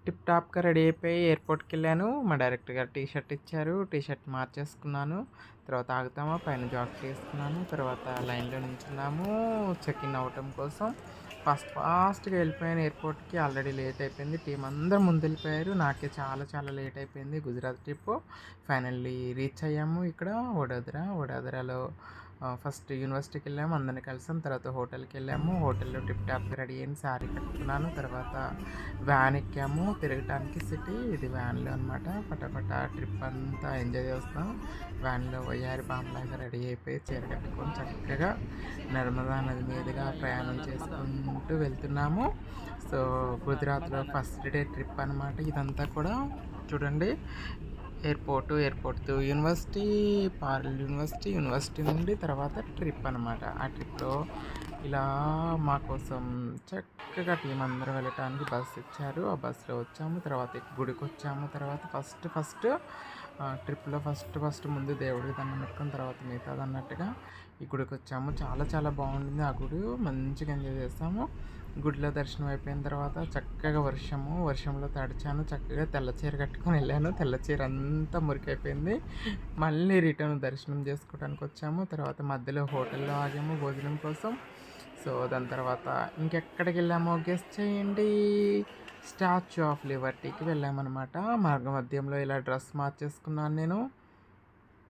Tip టాప్‌గా ready అయిపోయి ఎయిర్‌పోర్ట్‌కెళ్ళాను. మా director గారు టీ షర్ట్ ఇచ్చారు. టీ షర్ట్ మార్చేసుకున్నాను. తర్వాత ఆగుతామా పైన జాకెట్ ఏసుకున్నాను. తర్వాత లైన్‌లో నించున్నాము చెక్ ఇన్ అవ్వటం కోసం. ఫాస్ట్‌గా వెళ్ళిపోయాను ఎయిర్‌పోర్ట్‌కి. ఆల్రెడీ లేట్ అయిపోయింది. టీమ్ అందరూ ముందెళ్ళిపోయారు. నాకే చాలా చాలా లేట్ అయిపోయింది గుజరాత్ ట్రిప్పు. ఫైనల్లీ రీచ్ అయ్యాము ఇక్కడ వడోదర. వడోదరలో ఫస్ట్ యూనివర్సిటీకెళ్ళాము. అందరిని కలిసాం. తర్వాత హోటల్‌కెళ్ళాము. హోటల్‌లో టిప్ టాప్‌గా రెడీ అయ్యాను. శారీ కట్టుకున్నాను. తర్వాత వ్యాన్ ఎక్కాము తిరగటానికి సిటీ. ఇది వ్యాన్‌లో అనమాట. పటాపటా ట్రిప్ అంతా ఎంజాయ్ చేస్తున్నాం. వ్యాన్‌లో వయ్యారి భామలాగా రెడీ అయిపోయి చీర కట్టుకొని చక్కగా నర్మదా నది మీదుగా ప్రయాణం చేసుకుంటూ వెళ్తున్నాము. సో, గుజరాత్‌లో ఫస్ట్ డే ట్రిప్ అనమాట ఇదంతా కూడా. చూడండి airport to university, Parul university, university నుండి తర్వాత ట్రిప్ అనమాట. ఆ ట్రిప్‌లో ఇలా మా కోసం చక్కగా టీమ్ అందరం వెళ్ళటానికి బస్సు ఇచ్చారు. ఆ బస్సులో వచ్చాము. తర్వాత గుడికొచ్చాము. తర్వాత ఫస్ట్ ట్రిప్‌లో ఫస్ట్ ముందు దేవుడికి దండం పెట్టుకొని తర్వాత మిగతాదన్నట్టుగా ఈ గుడికొచ్చాము. చాలా చాలా బాగుండింది ఆ గుడి. మంచిగా ఎంజాయ్ చేసాము. గుడిలో దర్శనం అయిపోయిన తర్వాత చక్కగా వర్షంలో తడిచాను. చక్కగా తెల్ల చీర కట్టుకొని వెళ్ళాను. తెల్ల చీర అంతా మురికైపోయింది. మళ్ళీ రిటర్న్ దర్శనం చేసుకోవడానికి వచ్చాము. తర్వాత మధ్యలో హోటల్లో ఆగాము భోజనం కోసం. సో, దాని తర్వాత ఇంకెక్కడికి వెళ్ళామో గెస్ చేయండి. స్టాచ్యూ ఆఫ్ లిబర్టీకి వెళ్ళామన్నమాట. మార్గ మధ్యంలో ఇలా డ్రెస్ మార్చేసుకున్నాను నేను.